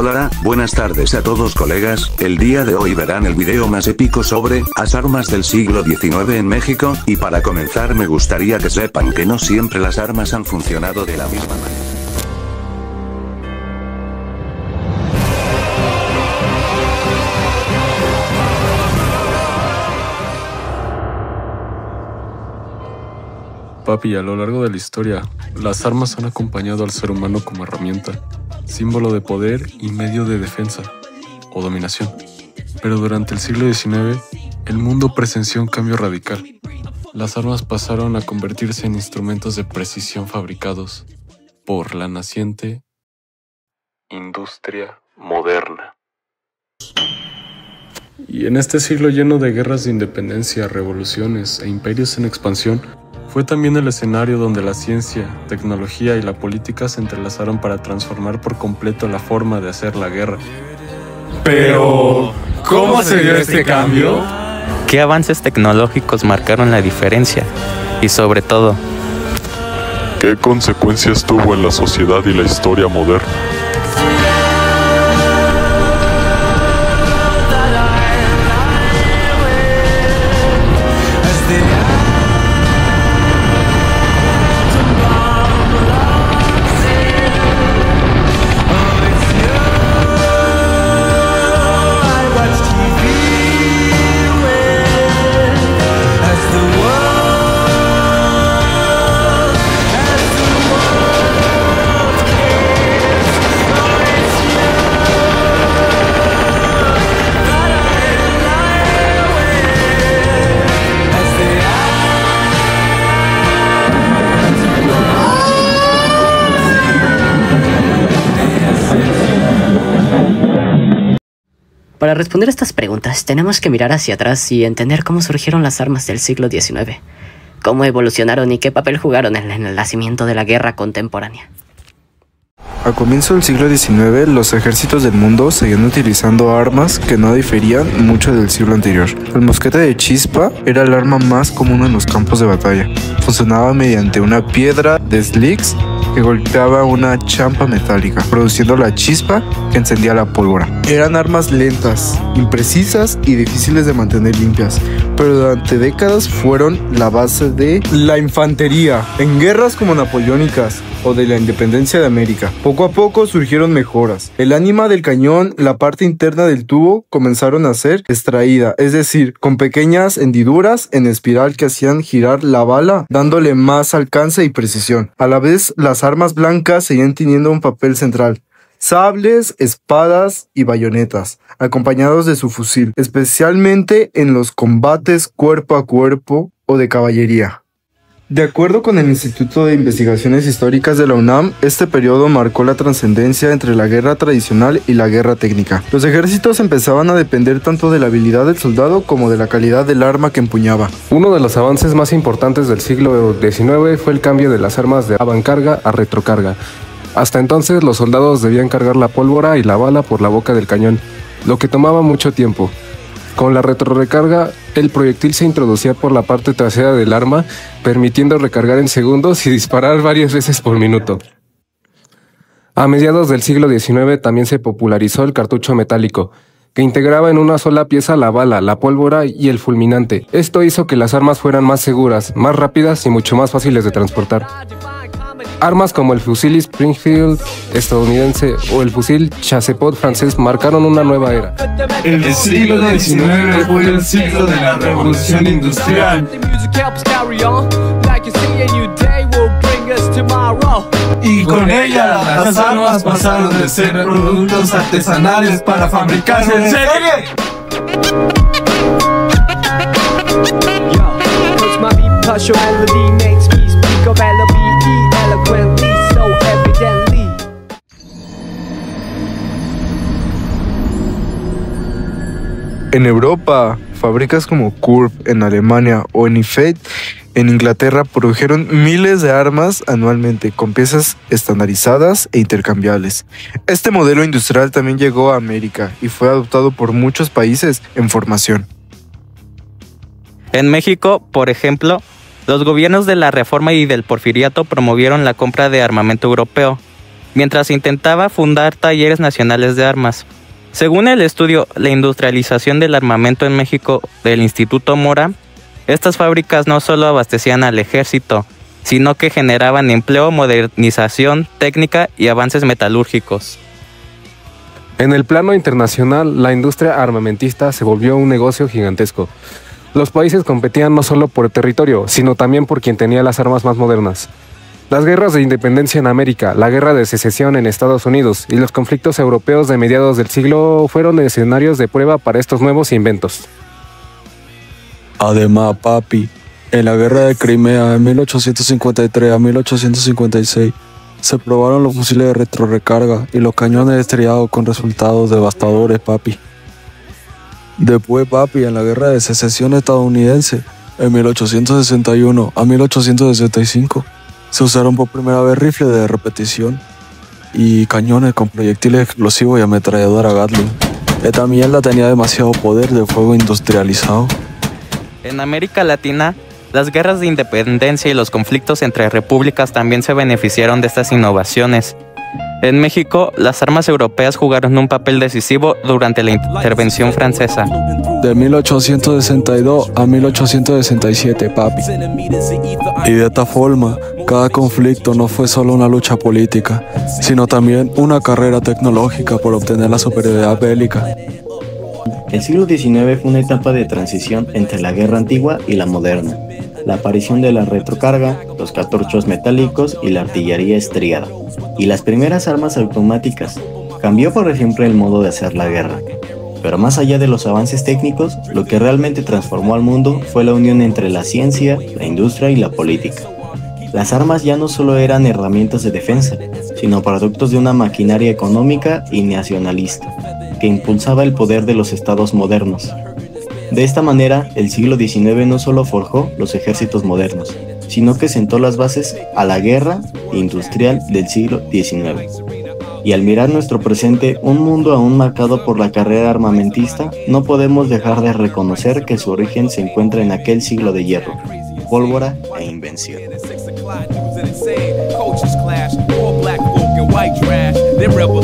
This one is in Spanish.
Hola, buenas tardes a todos colegas, el día de hoy verán el video más épico sobre las armas del siglo XIX en México, y para comenzar me gustaría que sepan que no siempre las armas han funcionado de la misma manera. Papi, a lo largo de la historia, las armas han acompañado al ser humano como herramienta, símbolo de poder y medio de defensa o dominación. Pero durante el siglo XIX, el mundo presenció un cambio radical. Las armas pasaron a convertirse en instrumentos de precisión fabricados por la naciente industria moderna. Y en este siglo lleno de guerras de independencia, revoluciones e imperios en expansión, fue también el escenario donde la ciencia, tecnología y la política se entrelazaron para transformar por completo la forma de hacer la guerra. Pero, ¿cómo se dio este cambio? ¿Qué avances tecnológicos marcaron la diferencia? Y sobre todo, ¿qué consecuencias tuvo en la sociedad y la historia moderna? Para responder estas preguntas, tenemos que mirar hacia atrás y entender cómo surgieron las armas del siglo XIX, cómo evolucionaron y qué papel jugaron en el nacimiento de la guerra contemporánea. A comienzo del siglo XIX, los ejércitos del mundo seguían utilizando armas que no diferían mucho del siglo anterior. El mosquete de chispa era el arma más común en los campos de batalla. Funcionaba mediante una piedra de Slicks que golpeaba una champa metálica, produciendo la chispa que encendía la pólvora. Eran armas lentas, imprecisas y difíciles de mantener limpias, pero durante décadas fueron la base de la infantería en guerras como napoleónicas o de la independencia de América. Poco a poco surgieron mejoras. El ánima del cañón, la parte interna del tubo, comenzaron a ser extraída, es decir, con pequeñas hendiduras en espiral que hacían girar la bala, dándole más alcance y precisión. A la vez, las armas blancas seguían teniendo un papel central. Sables, espadas y bayonetas, acompañados de su fusil, especialmente en los combates cuerpo a cuerpo o de caballería. De acuerdo con el Instituto de Investigaciones Históricas de la UNAM, este periodo marcó la trascendencia entre la guerra tradicional y la guerra técnica. Los ejércitos empezaban a depender tanto de la habilidad del soldado como de la calidad del arma que empuñaba. Uno de los avances más importantes del siglo XIX fue el cambio de las armas de avancarga a retrocarga. Hasta entonces los soldados debían cargar la pólvora y la bala por la boca del cañón, lo que tomaba mucho tiempo. Con la retrorecarga, el proyectil se introducía por la parte trasera del arma, permitiendo recargar en segundos y disparar varias veces por minuto. A mediados del siglo XIX también se popularizó el cartucho metálico, que integraba en una sola pieza la bala, la pólvora y el fulminante. Esto hizo que las armas fueran más seguras, más rápidas y mucho más fáciles de transportar. Armas como el fusil Springfield estadounidense o el fusil Chassepot francés marcaron una nueva era. El siglo XIX fue el siglo de la revolución industrial. Y con ella las armas pasaron de ser productos artesanales para fabricarse en serie. En Europa, fábricas como Curve en Alemania o Enifate en Inglaterra produjeron miles de armas anualmente con piezas estandarizadas e intercambiables. Este modelo industrial también llegó a América y fue adoptado por muchos países en formación. en México, por ejemplo, los gobiernos de la Reforma y del Porfiriato promovieron la compra de armamento europeo, mientras intentaba fundar talleres nacionales de armas. Según el estudio La industrialización del armamento en México del Instituto Mora, estas fábricas no solo abastecían al ejército, sino que generaban empleo, modernización técnica y avances metalúrgicos. En el plano internacional, la industria armamentista se volvió un negocio gigantesco. Los países competían no solo por territorio, sino también por quien tenía las armas más modernas. Las guerras de independencia en América, la guerra de secesión en Estados Unidos y los conflictos europeos de mediados del siglo fueron escenarios de prueba para estos nuevos inventos. Además, papi, en la guerra de Crimea de 1853 a 1856 se probaron los fusiles de retrorecarga y los cañones estrellados con resultados devastadores, papi. Después, papi, en la guerra de secesión estadounidense, en 1861 a 1865, se usaron por primera vez rifles de repetición y cañones con proyectiles explosivos y ametralladora Gatling. Esta mierda tenía demasiado poder de fuego industrializado. En América Latina, las guerras de independencia y los conflictos entre repúblicas también se beneficiaron de estas innovaciones. En México, las armas europeas jugaron un papel decisivo durante la intervención francesa. De 1862 a 1867, papi. Y de esta forma, cada conflicto no fue solo una lucha política, sino también una carrera tecnológica por obtener la superioridad bélica. El siglo XIX fue una etapa de transición entre la guerra antigua y la moderna. La aparición de la retrocarga, los cartuchos metálicos y la artillería estriada, y las primeras armas automáticas. Cambió, por ejemplo, el modo de hacer la guerra. Pero más allá de los avances técnicos, lo que realmente transformó al mundo fue la unión entre la ciencia, la industria y la política. Las armas ya no solo eran herramientas de defensa, sino productos de una maquinaria económica y nacionalista, que impulsaba el poder de los estados modernos. De esta manera, el siglo XIX no solo forjó los ejércitos modernos, sino que sentó las bases a la guerra industrial del siglo XIX. Y al mirar nuestro presente, un mundo aún marcado por la carrera armamentista, no podemos dejar de reconocer que su origen se encuentra en aquel siglo de hierro, pólvora e invención. Coaches clash, all black folk and white trash. They're rebel